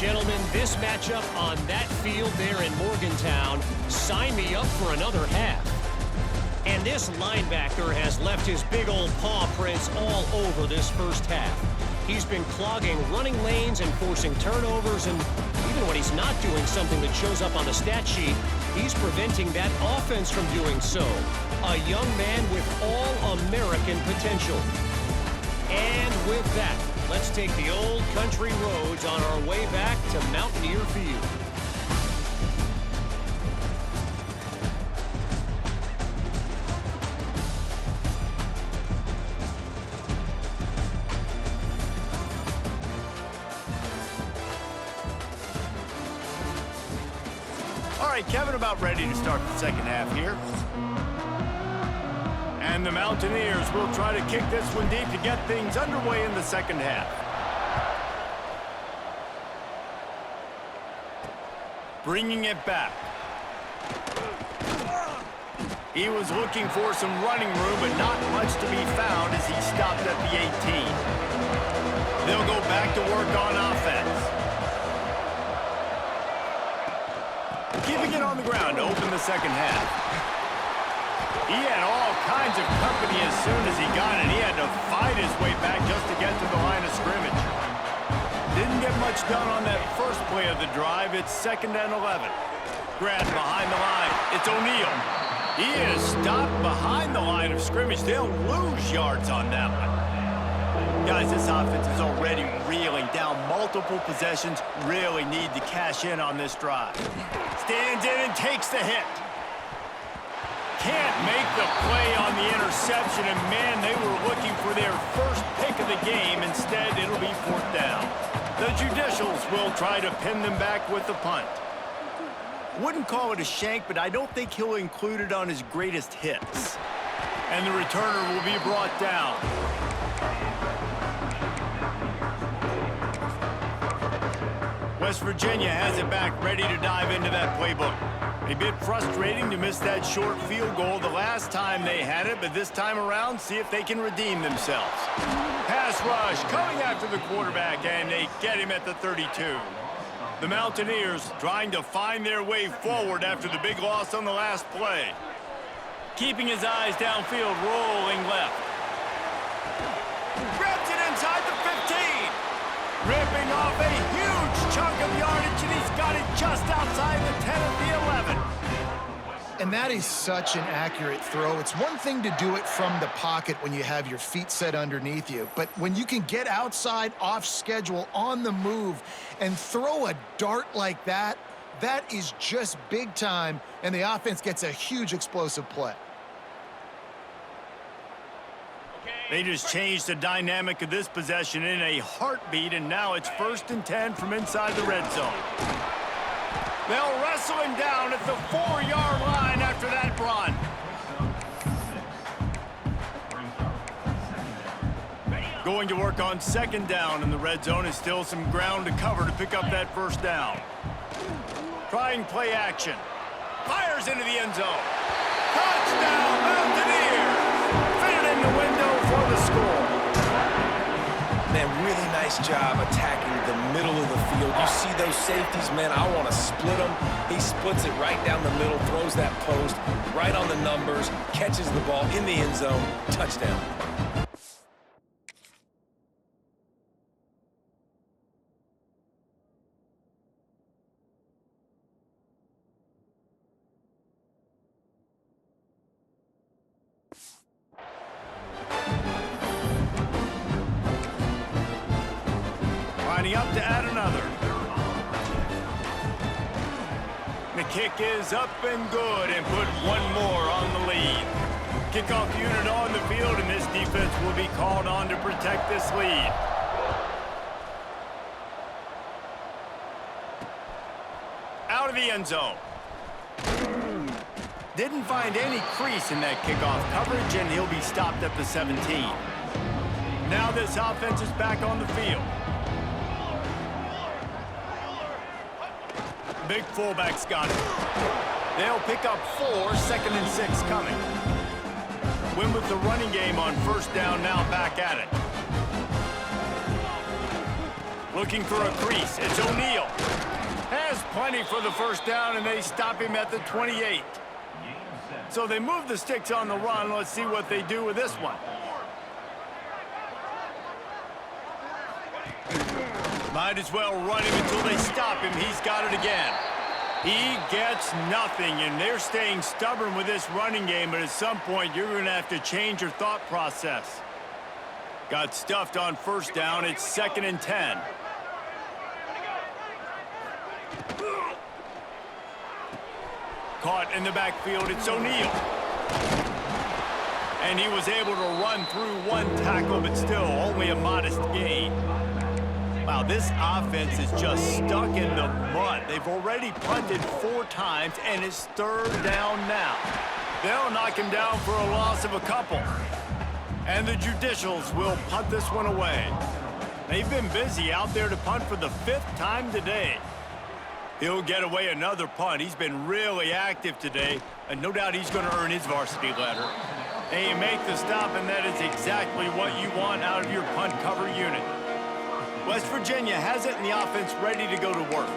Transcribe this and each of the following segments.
gentlemen, this matchup on that field there in Morgantown, sign me up for another half. And this linebacker has left his big old paw prints all over this first half. He's been clogging running lanes and forcing turnovers, and even when he's not doing something that shows up on the stat sheet, he's preventing that offense from doing so. A young man with all-American potential. And with that, let's take the old country roads on our way back to Mountaineer Field. All right, Kevin, about ready to start the second half here. And the Mountaineers will try to kick this one deep to get things underway in the second half. Bringing it back. He was looking for some running room, but not much to be found as he stopped at the 18. They'll go back to work on offense. Keeping it on the ground to open the second half. He had all kinds of company as soon as he got it. He had to fight his way back just to get to the line of scrimmage. Didn't get much done on that first play of the drive. It's 2nd and 11. Grab behind the line. It's O'Neal. He is stopped behind the line of scrimmage. They'll lose yards on that one. Guys, this offense is already reeling down multiple possessions. Really need to cash in on this drive. Stands in and takes the hit. Can't make the play on the interception, and man, they were looking for their first pick of the game. Instead, it'll be 4th down. The Judicials will try to pin them back with the punt. Wouldn't call it a shank, but I don't think he'll include it on his greatest hits. And the returner will be brought down. West Virginia has it back, ready to dive into that playbook. A bit frustrating to miss that short field goal the last time they had it, but this time around, see if they can redeem themselves. Pass rush coming after the quarterback, and they get him at the 32. The Mountaineers trying to find their way forward after the big loss on the last play. Keeping his eyes downfield, rolling left. Grabs it inside the 15. Ripping off a huge chunk of yardage, and he's got it just outside the 10 of the 11. And that is such an accurate throw. It's one thing to do it from the pocket when you have your feet set underneath you, but when you can get outside, off schedule, on the move, and throw a dart like that, that is just big time, and the offense gets a huge explosive play. They just changed the dynamic of this possession in a heartbeat, and now it's 1st and 10 from inside the red zone. They'll wrestle him down at the 4-yard line after that run. Going to work on 2nd down in the red zone is still some ground to cover to pick up that 1st down. Trying play action. Fires into the end zone. Touchdown, Mountaineers! Fitted in the window for the score. Man, really nice job attacking the middle of the field. You see those safeties, man, I want to split them. He splits it right down the middle, throws that post, right on the numbers, catches the ball in the end zone, touchdown. Up to add another. The kick is up and good, and put one more on the lead. Kickoff unit on the field, and this defense will be called on to protect this lead. Out of the end zone. Didn't find any crease in that kickoff coverage, and he'll be stopped at the 17. Now this offense is back on the field. Big fullback's got it. They'll pick up 4, 2nd and 6 coming. Win with the running game on 1st down, now back at it. Looking for a crease. It's O'Neal. Has plenty for the first down, and they stop him at the 28. So they move the sticks on the run. Let's see what they do with this one. Might as well run him until they stop him. He's got it again. He gets nothing, and they're staying stubborn with this running game, but at some point, you're going to have to change your thought process. Got stuffed on first down. It's 2nd and 10. Caught in the backfield. It's O'Neal. And he was able to run through one tackle, but still only a modest gain. Wow, this offense is just stuck in the mud. They've already punted 4 times, and it's 3rd down now. They'll knock him down for a loss of a couple. And the Judicials will punt this one away. They've been busy out there to punt for the 5th time today. He'll get away another punt. He's been really active today, and no doubt he's going to earn his varsity letter. They make the stop, and that is exactly what you want out of your punt cover unit. West Virginia has it in the offense ready to go to work.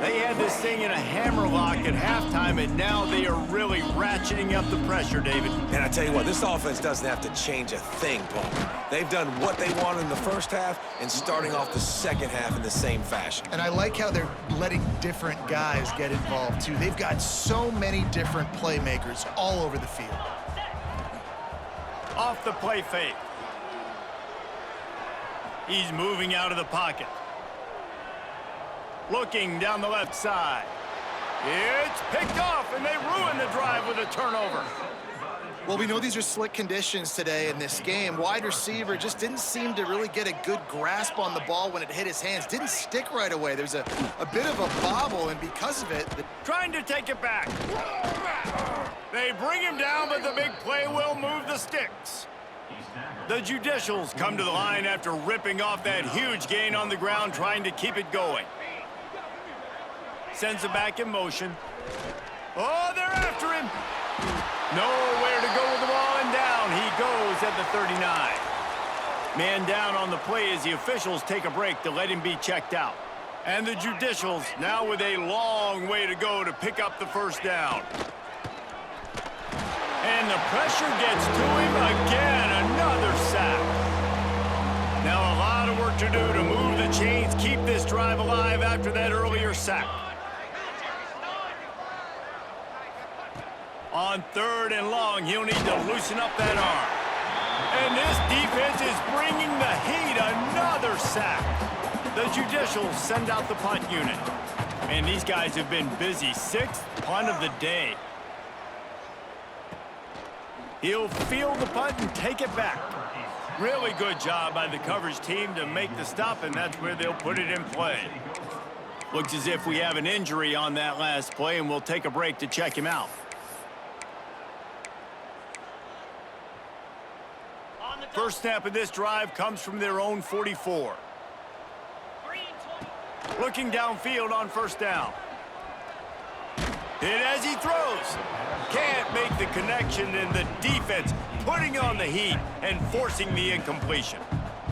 They had this thing in a hammerlock at halftime, and now they are really ratcheting up the pressure, David. And I tell you what, this offense doesn't have to change a thing, Paul. They've done what they wanted in the first half and starting off the second half in the same fashion. And I like how they're letting different guys get involved, too. They've got so many different playmakers all over the field. Off the play fake. He's moving out of the pocket. Looking down the left side. It's picked off, and they ruin the drive with a turnover. Well, we know these are slick conditions today in this game. Wide receiver just didn't seem to really get a good grasp on the ball when it hit his hands. Didn't stick right away. There's a bit of a bobble, and because of it... Trying to take it back. They bring him down, but the big play will move the sticks. The Judicials come to the line after ripping off that huge gain on the ground, trying to keep it going. Sends it back in motion. Oh, they're after him. Nowhere to go with the ball, and down he goes at the 39. Man down on the play as the officials take a break to let him be checked out. And the Judicials now with a long way to go to pick up the first down. And the pressure gets to him again, another sack. Now a lot of work to do to move the chains, keep this drive alive after that earlier sack. On 3rd and long, he'll need to loosen up that arm. And this defense is bringing the heat, another sack. The Judicials send out the punt unit. And these guys have been busy. 6th punt of the day. He'll field the punt and take it back. Really good job by the coverage team to make the stop, and that's where they'll put it in play. Looks as if we have an injury on that last play, and we'll take a break to check him out. First snap of this drive comes from their own 44. Looking downfield on first down. Hit as he throws. Can't make the connection, and the defense putting on the heat and forcing the incompletion.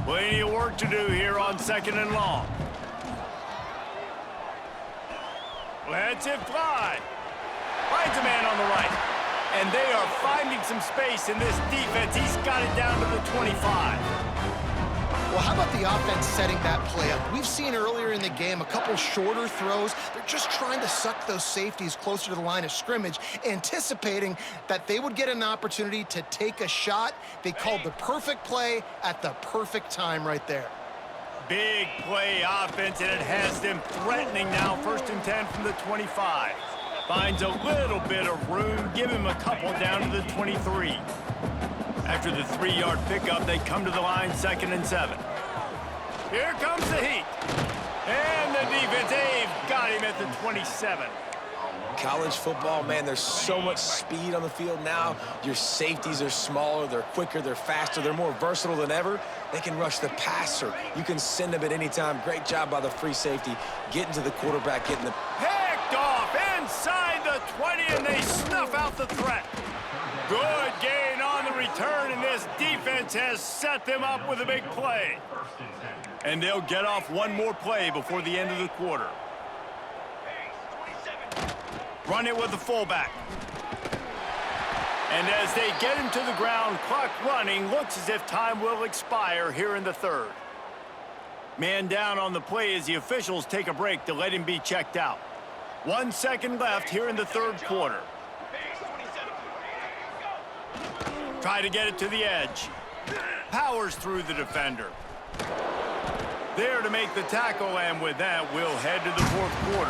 Plenty of work to do here on 2nd and long. Lets it fly. Finds a man on the right. And they are finding some space in this defense. He's got it down to the 25. Well, how about the offense setting that play up? We've seen earlier in the game a couple shorter throws. They're just trying to suck those safeties closer to the line of scrimmage, anticipating that they would get an opportunity to take a shot. They called the perfect play at the perfect time right there. Big play offense, and it has them threatening now. 1st and 10 from the 25. Finds a little bit of room. Give him a couple down to the 23. After the 3-yard pickup, they come to the line, 2nd and 7. Here comes the heat. And the defense, they've got him at the 27. College football, man, there's so much speed on the field now. Your safeties are smaller, they're quicker, they're faster, they're more versatile than ever. They can rush the passer. You can send them at any time. Great job by the free safety, getting to the quarterback, getting the... Picked off inside the 20, and they snuff out the threat. Good gain on the return, and this defense defense has set them up with a big play. And they'll get off one more play before the end of the quarter. Run it with the fullback. And as they get him to the ground, clock running, looks as if time will expire here in the third. Man down on the play as the officials take a break to let him be checked out. 1 second left here in the third quarter. Try to get it to the edge. Powers through the defender. There to make the tackle, and with that, we'll head to the fourth quarter.